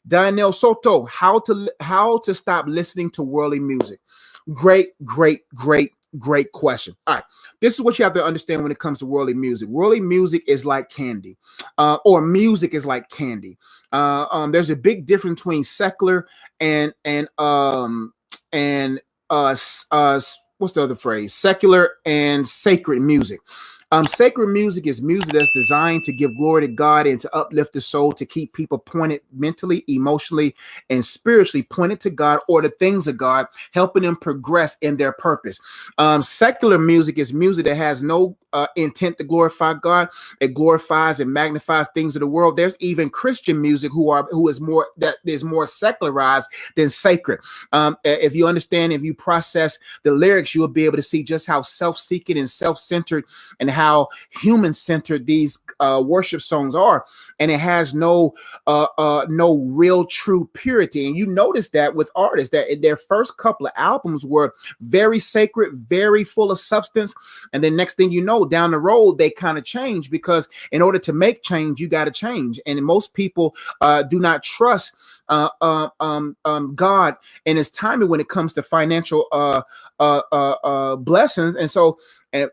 Daniel Soto, how to stop listening to worldly music. Great question. All right, this is what you have to understand when it comes to worldly music. Worldly music is like candy, or music is like candy. There's a big difference between secular and what's the other phrase? Secular and sacred music. Sacred music is music that's designed to give glory to God and to uplift the soul, to keep people pointed mentally, emotionally, and spiritually pointed to God or the things of God, helping them progress in their purpose. Secular music is music that has no intent to glorify God. It glorifies and magnifies things of the world. There's even Christian music who is more secularized than sacred. If you understand, if you process the lyrics, you will be able to see just how self-seeking and self-centered and how human-centered these worship songs are, and it has no real true purity. And you notice that with artists that their first couple of albums were very sacred, very full of substance, and then next thing you know, down the road they kind of change, because in order to make change, you got to change. And most people do not trust God and His timing when it comes to financial blessings, and so.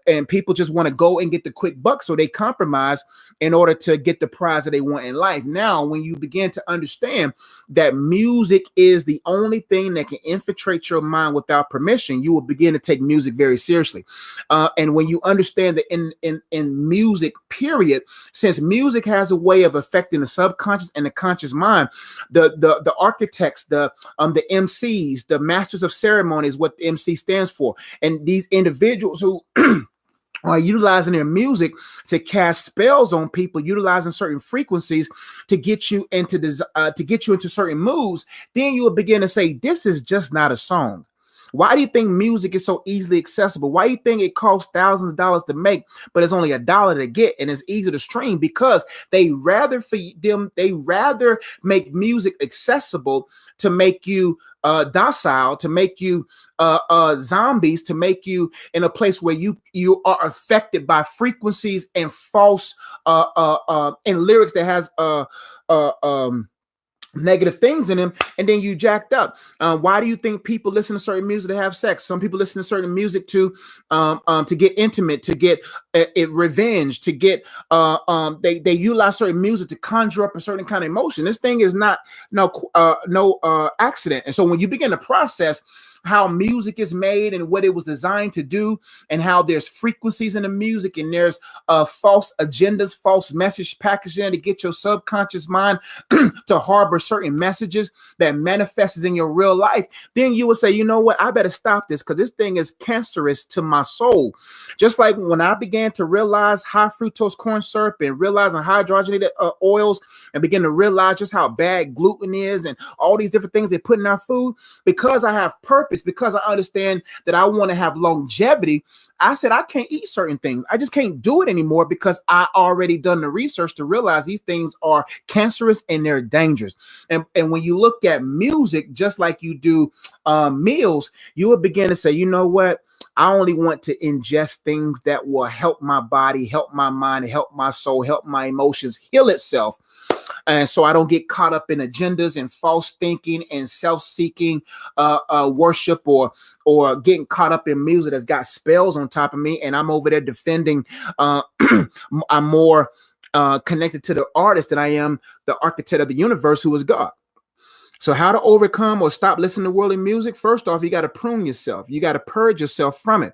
And people just want to go and get the quick buck, so they compromise in order to get the prize that they want in life. Now, when you begin to understand that music is the only thing that can infiltrate your mind without permission, you will begin to take music very seriously. And when you understand that in music, period, since music has a way of affecting the subconscious and the conscious mind, the architects, the MCs, the masters of ceremony is what the MC stands for, and these individuals who are utilizing their music to cast spells on people, utilizing certain frequencies to get you into certain moods, then you will begin to say, this is just not a song. Why do you think music is so easily accessible? Why do you think it costs thousands of dollars to make, but it's only $1 to get, and it's easy to stream? Because they rather make music accessible to make you docile, to make you zombies, to make you in a place where you are affected by frequencies and false and lyrics that has negative things in them, and then you jacked up. Why do you think people listen to certain music to have sex? Some people listen to certain music to get intimate, to get revenge, to get they utilize certain music to conjure up a certain kind of emotion. This thing is not no accident. And so when you begin to process how music is made and what it was designed to do, and how there's frequencies in the music, and there's false agendas, false message packaging to get your subconscious mind to harbor certain messages that manifests in your real life, then you would say, you know what, I better stop this, because this thing is cancerous to my soul. Just like when I began to realize high fructose corn syrup and realizing hydrogenated oils, and begin to realize just how bad gluten is and all these different things they put in our food, because I have purpose, because I understand that I want to have longevity, I said I can't eat certain things. I just can't do it anymore, because I already done the research to realize these things are cancerous and they're dangerous. And when you look at music, just like you do meals, you will begin to say, you know what? I only want to ingest things that will help my body, help my mind, help my soul, help my emotions heal itself. And so I don't get caught up in agendas and false thinking and self-seeking worship, or getting caught up in music that's got spells on top of me, and I'm over there defending. I'm more connected to the artist than I am the architect of the universe, who is God. So how to overcome or stop listening to worldly music? First off, you got to prune yourself. You got to purge yourself from it,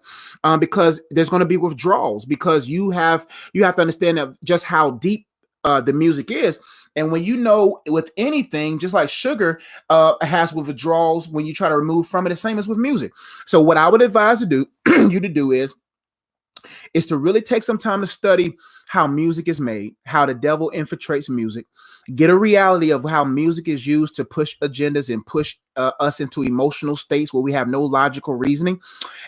because there's going to be withdrawals, because you have to understand that just how deep the music is. And when you know, with anything, just like sugar has withdrawals when you try to remove from it, the same as with music. So what I would advise you to do is to really take some time to study how music is made, how the devil infiltrates music, get a reality of how music is used to push agendas and push us into emotional states where we have no logical reasoning,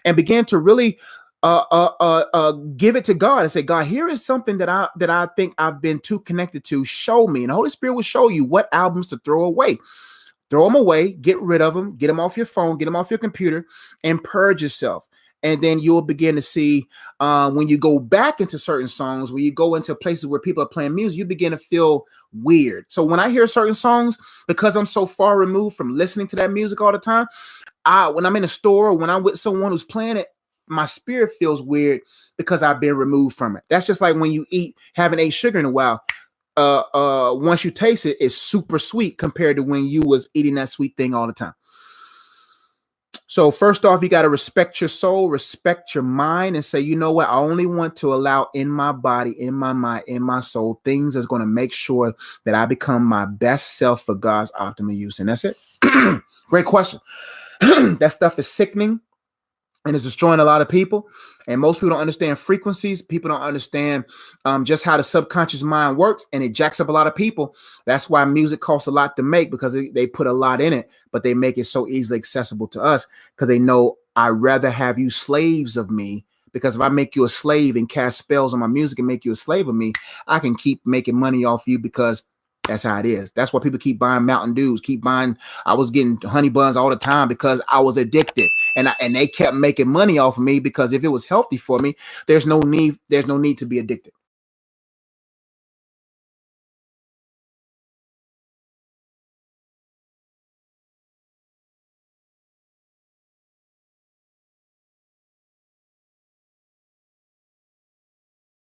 and begin to really give it to God and say, God, here is something that I think I've been too connected to. Show me. And the Holy Spirit will show you what albums to throw away. Throw them away, get rid of them, get them off your phone, get them off your computer, and purge yourself. And then you'll begin to see when you go back into certain songs, when you go into places where people are playing music, you begin to feel weird. So when I hear certain songs, because I'm so far removed from listening to that music all the time, when I'm in a store or when I'm with someone who's playing it, my spirit feels weird because I've been removed from it. That's just like when you haven't ate sugar in a while. Once you taste it, it's super sweet compared to when you was eating that sweet thing all the time. So first off, you got to respect your soul, respect your mind, and say, you know what? I only want to allow in my body, in my mind, in my soul, things that's going to make sure that I become my best self for God's optimal use. And that's it. Great question. That stuff is sickening and it's destroying a lot of people. And most people don't understand frequencies. People don't understand just how the subconscious mind works, and it jacks up a lot of people. That's why music costs a lot to make, because they put a lot in it, but they make it so easily accessible to us because they know I'd rather have you slaves of me, because if I make you a slave and cast spells on my music and make you a slave of me, I can keep making money off you, because that's how it is. That's why people keep buying Mountain Dews, keep buying. I was getting honey buns all the time because I was addicted, and they kept making money off of me, because if it was healthy for me, there's no need to be addicted.